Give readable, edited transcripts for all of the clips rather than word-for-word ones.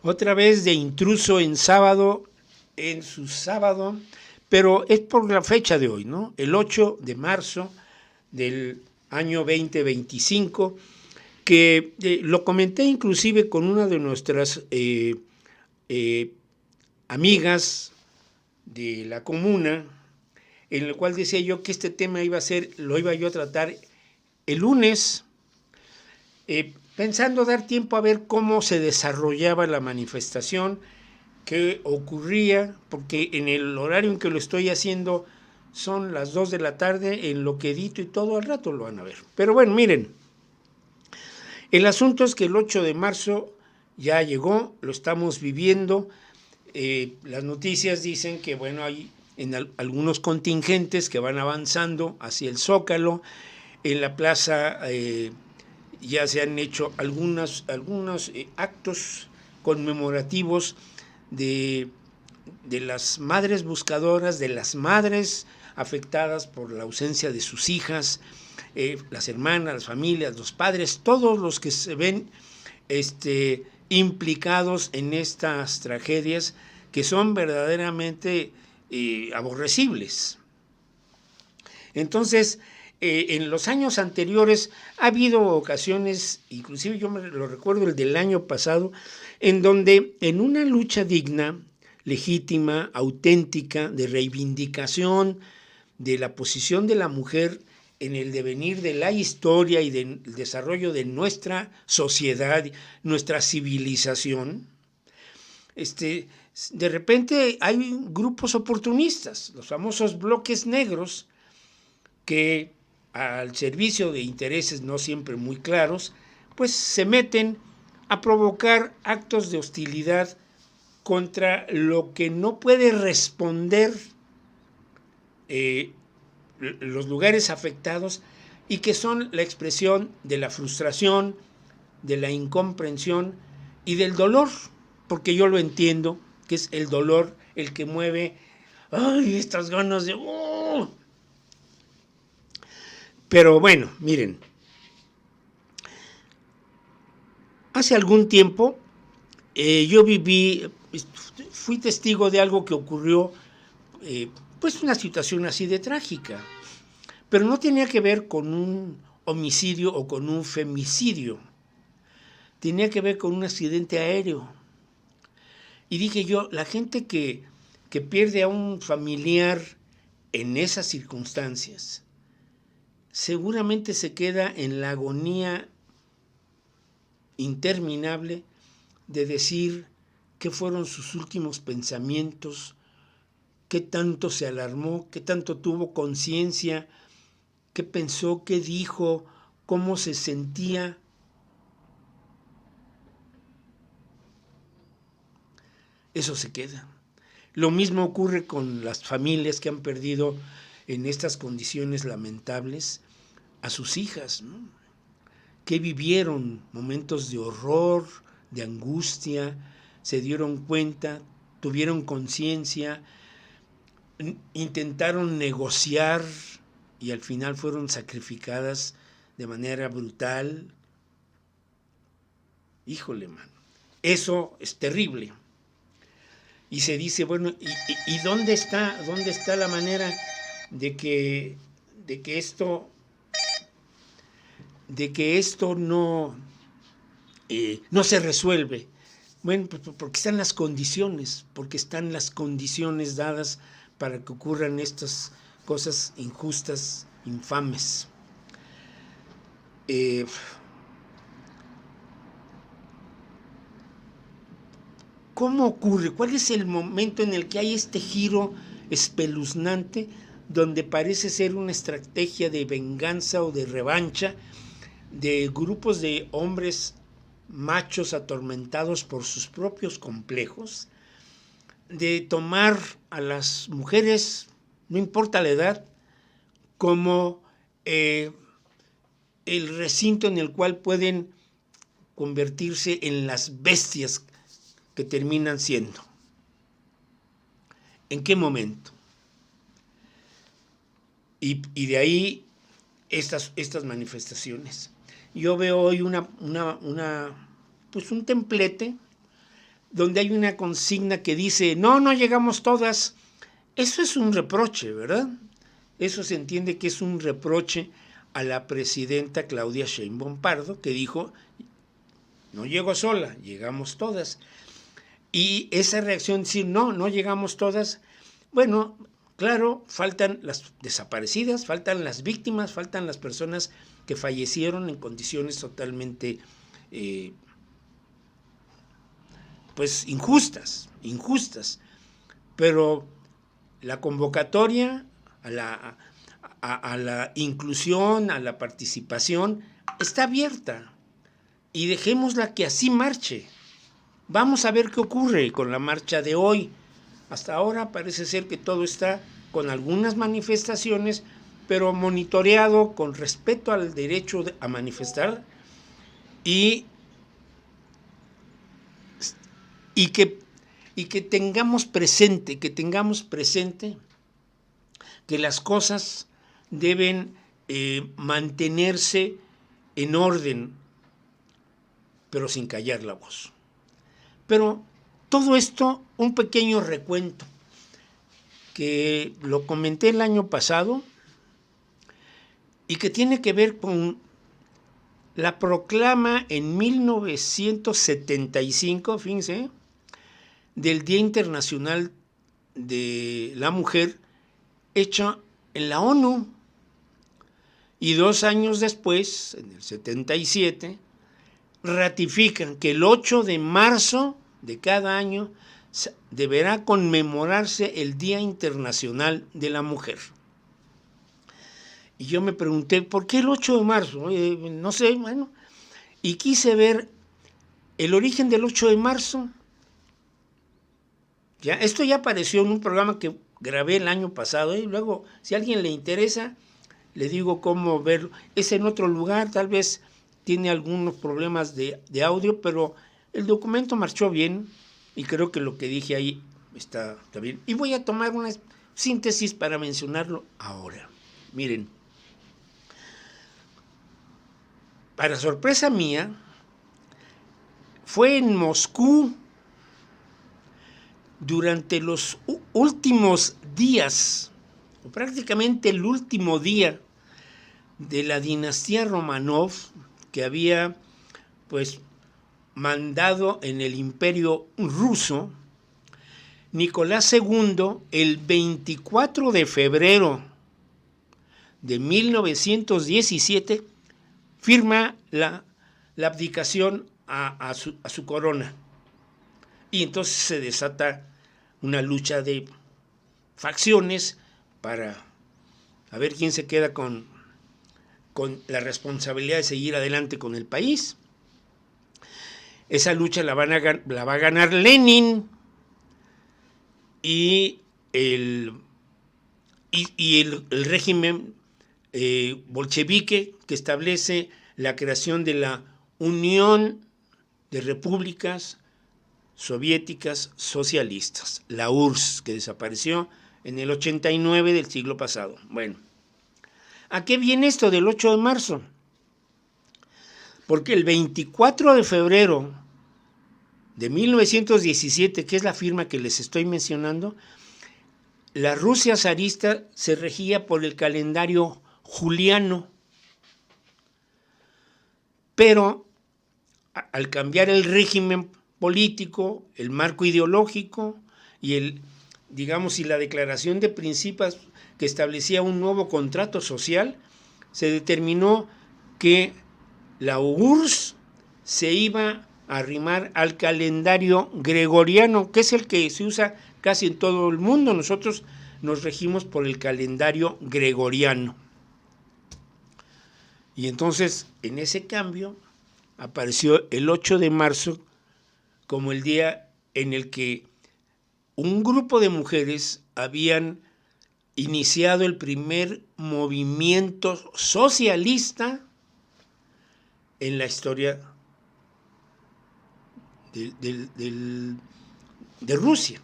Otra vez de intruso en sábado, en su sábado, pero es por la fecha de hoy, ¿no? El 8 de marzo del año 2025, que lo comenté inclusive con una de nuestras amigas de la comuna, en el cual decía yo que este tema lo iba yo a tratar el lunes, pensando dar tiempo a ver cómo se desarrollaba la manifestación, qué ocurría, porque en el horario en que lo estoy haciendo son las 2 de la tarde, en lo que edito y todo, al rato lo van a ver. Pero bueno, miren, el asunto es que el 8 de marzo ya llegó, lo estamos viviendo. Las noticias dicen que, bueno, hay algunos contingentes que van avanzando hacia el Zócalo. En la plaza ya se han hecho algunos actos conmemorativos de las madres buscadoras, de las madres afectadas por la ausencia de sus hijas, las hermanas, las familias, los padres, todos los que se ven implicados en estas tragedias que son verdaderamente aborrecibles. Entonces, en los años anteriores ha habido ocasiones, inclusive yo me lo recuerdo el del año pasado, en donde en una lucha digna, legítima, auténtica, de reivindicación de la posición de la mujer en el devenir de la historia y del desarrollo de nuestra sociedad, nuestra civilización, de repente hay grupos oportunistas, los famosos bloques negros, que al servicio de intereses no siempre muy claros, pues se meten a provocar actos de hostilidad contra lo que no puede responder los lugares afectados y que son la expresión de la frustración, de la incomprensión y del dolor, porque yo lo entiendo, que es el dolor el que mueve estas ganas de... Pero bueno, miren, hace algún tiempo yo fui testigo de algo que ocurrió, pues una situación así de trágica, pero no tenía que ver con un homicidio o con un femicidio, tenía que ver con un accidente aéreo. Y dije yo, la gente que pierde a un familiar en esas circunstancias, seguramente se queda en la agonía interminable de decir qué fueron sus últimos pensamientos, qué tanto se alarmó, qué tanto tuvo conciencia, qué pensó, qué dijo, cómo se sentía. Eso se queda. Lo mismo ocurre con las familias que han perdido en estas condiciones lamentables a sus hijas, ¿no? Que vivieron momentos de horror, de angustia, se dieron cuenta, tuvieron conciencia, intentaron negociar y al final fueron sacrificadas de manera brutal. Híjole, mano, eso es terrible. Y se dice, bueno, ¿y dónde está la manera de que esto no se resuelve? Bueno, pues porque están las condiciones dadas para que ocurran estas cosas injustas, infames. ¿Cómo ocurre? ¿Cuál es el momento en el que hay este giro espeluznante donde parece ser una estrategia de venganza o de revancha de grupos de hombres machos atormentados por sus propios complejos, de tomar a las mujeres, no importa la edad, como el recinto en el cual pueden convertirse en las bestias que terminan siendo? ¿En qué momento? Y de ahí estas manifestaciones. Yo veo hoy pues un templete donde hay una consigna que dice, no llegamos todas. Eso es un reproche, ¿verdad? Eso se entiende que es un reproche a la presidenta Claudia Sheinbaum Pardo, que dijo, no llego sola, llegamos todas. Y esa reacción, decir, no llegamos todas, bueno, claro, faltan las desaparecidas, faltan las víctimas, faltan las personas que fallecieron en condiciones totalmente pues injustas, pero la convocatoria a la inclusión, a la participación, está abierta y dejémosla que así marche. Vamos a ver qué ocurre con la marcha de hoy. Hasta ahora parece ser que todo está con algunas manifestaciones, pero monitoreado con respeto al derecho a manifestar y que tengamos presente que las cosas deben mantenerse en orden, pero sin callar la voz. Pero todo esto, un pequeño recuento, que lo comenté el año pasado y que tiene que ver con la proclama en 1975, fíjense, del Día Internacional de la Mujer, hecha en la ONU. Y 2 años después, en el 77, ratifican que el 8 de marzo de cada año deberá conmemorarse el Día Internacional de la Mujer. Y yo me pregunté, ¿por qué el 8 de marzo? No sé, bueno, y quise ver el origen del 8 de marzo. Ya, esto ya apareció en un programa que grabé el año pasado, y luego, si a alguien le interesa, le digo cómo verlo. Es en otro lugar, tal vez tiene algunos problemas de audio, pero el documento marchó bien y creo que lo que dije ahí está bien. Y voy a tomar una síntesis para mencionarlo ahora. Miren, para sorpresa mía, fue en Moscú durante los últimos días, o prácticamente el último día de la dinastía Romanov, que había pues mandado en el Imperio Ruso, Nicolás II, el 24 de febrero de 1917, firma la abdicación a su corona. Y entonces se desata una lucha de facciones para a ver quién se queda con la responsabilidad de seguir adelante con el país. Esa lucha la va a ganar Lenin y el régimen bolchevique, que establece la creación de la Unión de Repúblicas Soviéticas Socialistas, la URSS, que desapareció en el 89 del siglo pasado. Bueno, ¿a qué viene esto del 8 de marzo? Porque el 24 de febrero de 1917, que es la firma que les estoy mencionando, la Rusia zarista se regía por el calendario juliano, pero al cambiar el régimen político, el marco ideológico y la declaración de principios que establecía un nuevo contrato social, se determinó que la URSS se iba a arrimar al calendario gregoriano, que es el que se usa casi en todo el mundo. Nosotros nos regimos por el calendario gregoriano. Y entonces, en ese cambio, apareció el 8 de marzo como el día en el que un grupo de mujeres habían iniciado el primer movimiento socialista en la historia de Rusia.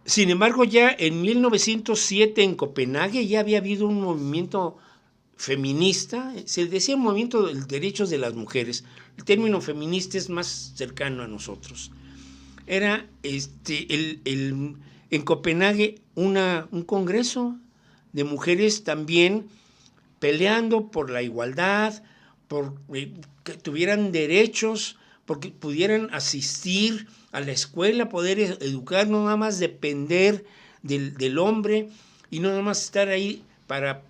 Sin embargo, ya en 1907 en Copenhague ya había habido un movimiento feminista, se decía movimiento de derechos de las mujeres. el término feminista es más cercano a nosotros. Era en Copenhague un congreso de mujeres también peleando por la igualdad, por que tuvieran derechos, porque pudieran asistir a la escuela, poder educar, no nada más depender del hombre y no nada más estar ahí para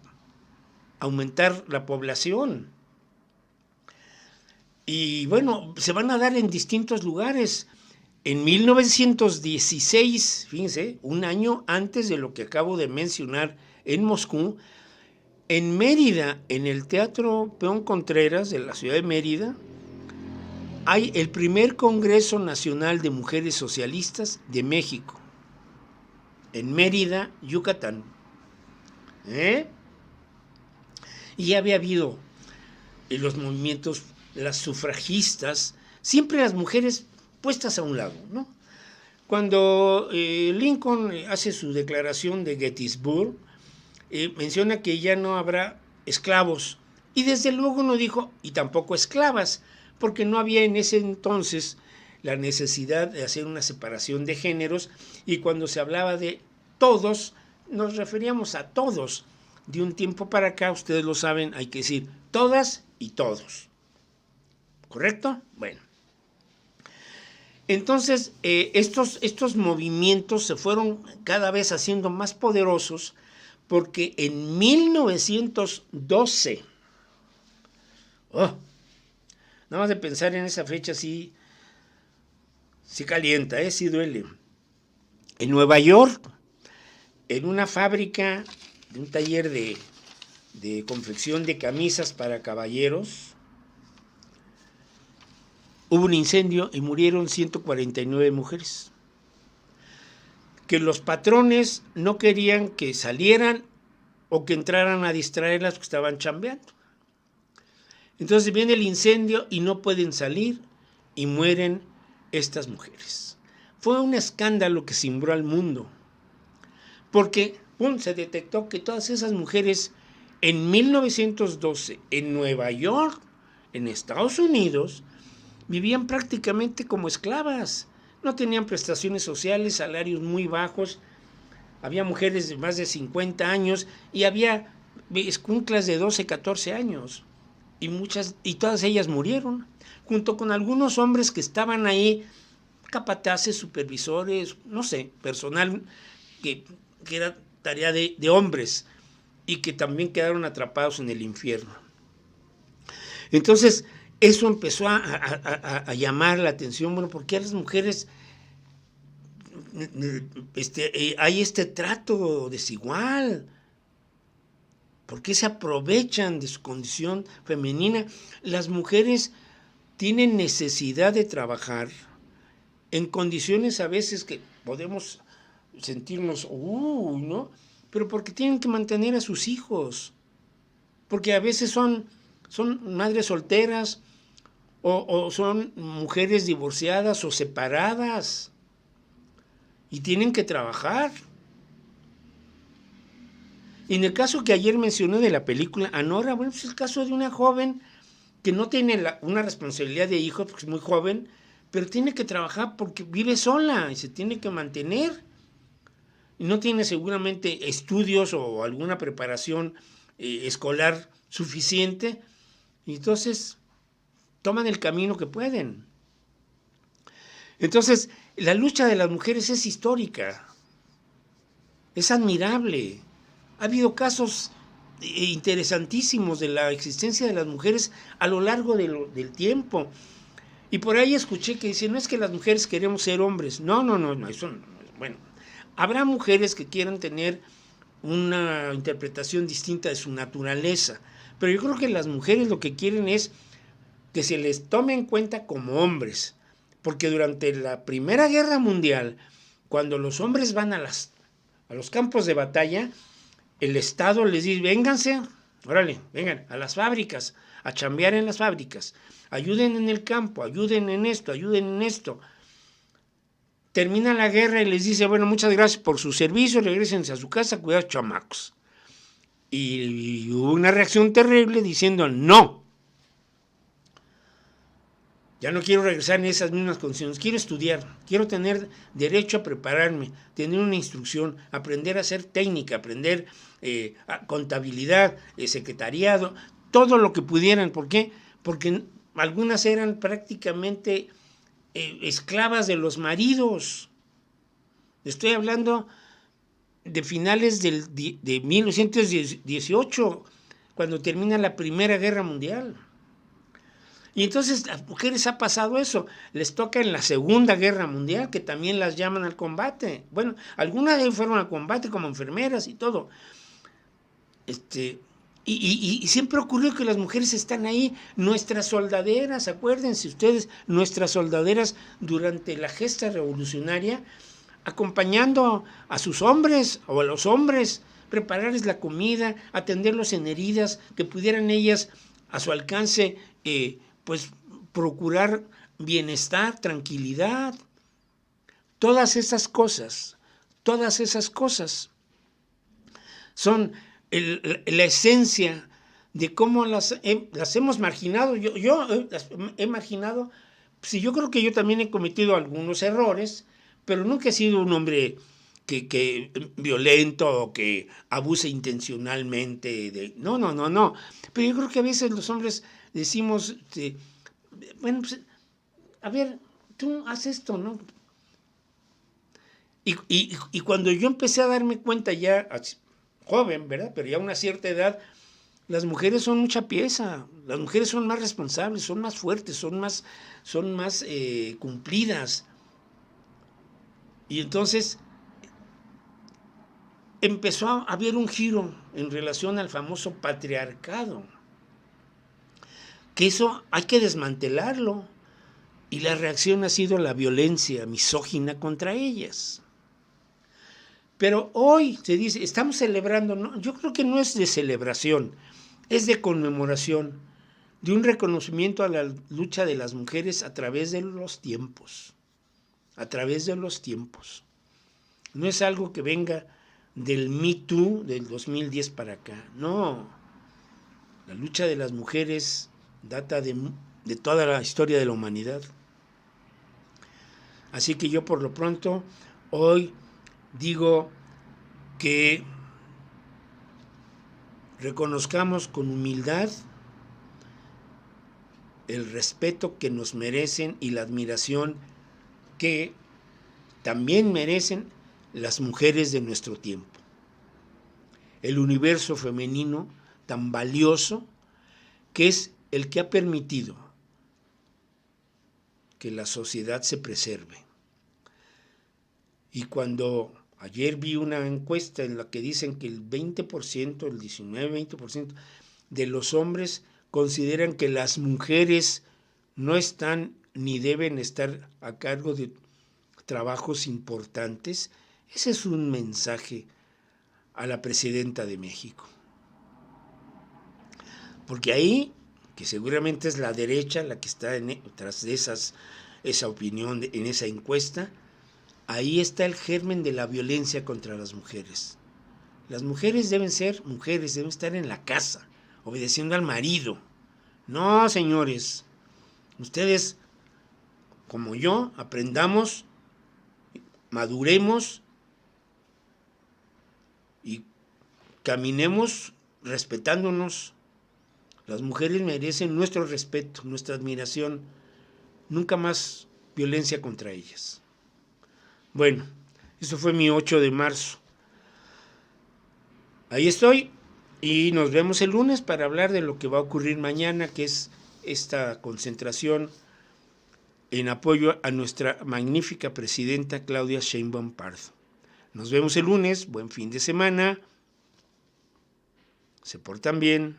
aumentar la población. Y bueno, se van a dar en distintos lugares. En 1916, fíjense, un año antes de lo que acabo de mencionar en Moscú, en Mérida, en el Teatro Peón Contreras de la ciudad de Mérida, hay el primer Congreso Nacional de Mujeres Socialistas de México, en Mérida, Yucatán. Y ya había habido en los movimientos, las sufragistas, siempre las mujeres puestas a un lado, ¿no? Cuando Lincoln hace su declaración de Gettysburg, menciona que ya no habrá esclavos, y desde luego no dijo, y tampoco esclavas, porque no había en ese entonces la necesidad de hacer una separación de géneros, y cuando se hablaba de todos, nos referíamos a todos. De un tiempo para acá, ustedes lo saben, hay que decir todas y todos. ¿Correcto? Bueno. Entonces, estos movimientos se fueron cada vez haciendo más poderosos, porque en 1912, nada más de pensar en esa fecha sí calienta, sí duele. En Nueva York, en una fábrica, de un taller de confección de camisas para caballeros, hubo un incendio y murieron 149 mujeres. Que los patrones no querían que salieran o que entraran a distraerlas porque estaban chambeando. Entonces viene el incendio y no pueden salir y mueren estas mujeres. Fue un escándalo que cimbró al mundo, porque se detectó que todas esas mujeres en 1912 en Nueva York, en Estados Unidos, vivían prácticamente como esclavas. No tenían prestaciones sociales, salarios muy bajos. Había mujeres de más de 50 años y había escuinclas de 12, 14 años. Y todas ellas murieron, junto con algunos hombres que estaban ahí, capataces, supervisores, no sé, personal que era tarea de hombres y que también quedaron atrapados en el infierno. Entonces, eso empezó a llamar la atención. Bueno, ¿por qué a las mujeres hay este trato desigual? ¿Por qué se aprovechan de su condición femenina? Las mujeres tienen necesidad de trabajar en condiciones a veces que podemos sentirnos, ¿no? Pero porque tienen que mantener a sus hijos, porque a veces son madres solteras, o son mujeres divorciadas o separadas y tienen que trabajar. Y en el caso que ayer mencioné de la película Anora, bueno, es el caso de una joven que no tiene una responsabilidad de hijo porque es muy joven, pero tiene que trabajar porque vive sola y se tiene que mantener. Y no tiene seguramente estudios o alguna preparación escolar suficiente, y entonces toman el camino que pueden. Entonces, la lucha de las mujeres es histórica, es admirable. Ha habido casos interesantísimos de la existencia de las mujeres a lo largo del tiempo. Y por ahí escuché que dicen, no es que las mujeres queremos ser hombres. No, eso no. Bueno, habrá mujeres que quieran tener una interpretación distinta de su naturaleza, pero yo creo que las mujeres lo que quieren es que se les tome en cuenta como hombres, porque durante la Primera Guerra Mundial, cuando los hombres van a los campos de batalla, el Estado les dice, vénganse, órale, vengan a las fábricas, a chambear en las fábricas, ayuden en el campo, ayuden en esto, ayuden en esto. Termina la guerra y les dice, bueno, muchas gracias por su servicio, regrésense a su casa, cuidado, chamacos. Y hubo una reacción terrible diciendo, no, Ya no quiero regresar en esas mismas condiciones, quiero estudiar, quiero tener derecho a prepararme, tener una instrucción, aprender a hacer técnica, aprender contabilidad, secretariado, todo lo que pudieran. ¿Por qué? Porque algunas eran prácticamente esclavas de los maridos. Estoy hablando de finales de 1918, cuando termina la Primera Guerra Mundial. Y entonces a las mujeres ha pasado eso, les toca en la Segunda Guerra Mundial, que también las llaman al combate. Bueno, algunas de ellas fueron al combate como enfermeras y todo. Y siempre ocurrió que las mujeres están ahí, nuestras soldaderas, acuérdense ustedes, nuestras soldaderas durante la gesta revolucionaria, acompañando a sus hombres o a los hombres, prepararles la comida, atenderlos en heridas, que pudieran ellas a su alcance pues procurar bienestar, tranquilidad. Todas esas cosas son la esencia de cómo las hemos marginado. Yo las he marginado. Sí, yo creo que yo también he cometido algunos errores, pero nunca he sido un hombre que violento o que abuse intencionalmente de... No. Pero yo creo que a veces los hombres decimos, bueno, pues, a ver, tú haz esto, ¿no? Y cuando yo empecé a darme cuenta ya, joven, ¿verdad? Pero ya a una cierta edad, las mujeres son mucha pieza, las mujeres son más responsables, son más fuertes, son más cumplidas. Y entonces empezó a haber un giro en relación al famoso patriarcado, que eso hay que desmantelarlo, y la reacción ha sido la violencia misógina contra ellas. Pero hoy se dice, estamos celebrando, ¿no? Yo creo que no es de celebración, es de conmemoración, de un reconocimiento a la lucha de las mujeres a través de los tiempos, No es algo que venga del Me Too del 2010 para acá, no. La lucha de las mujeres data de toda la historia de la humanidad. Así que yo por lo pronto hoy digo que reconozcamos con humildad el respeto que nos merecen y la admiración que también merecen las mujeres de nuestro tiempo. El universo femenino tan valioso que es el que ha permitido que la sociedad se preserve. Y cuando ayer vi una encuesta en la que dicen que el 20%, el 19-20% de los hombres consideran que las mujeres no están ni deben estar a cargo de trabajos importantes, ese es un mensaje a la presidenta de México. Porque ahí, que seguramente es la derecha la que está tras de esa opinión, en esa encuesta, ahí está el germen de la violencia contra las mujeres. Las mujeres deben ser mujeres, deben estar en la casa, obedeciendo al marido. No, señores, ustedes, como yo, aprendamos, maduremos y caminemos respetándonos. Las mujeres merecen nuestro respeto, nuestra admiración, nunca más violencia contra ellas. Bueno, eso fue mi 8 de marzo. Ahí estoy y nos vemos el lunes para hablar de lo que va a ocurrir mañana, que es esta concentración en apoyo a nuestra magnífica presidenta Claudia Sheinbaum Pardo. Nos vemos el lunes, buen fin de semana, se portan bien.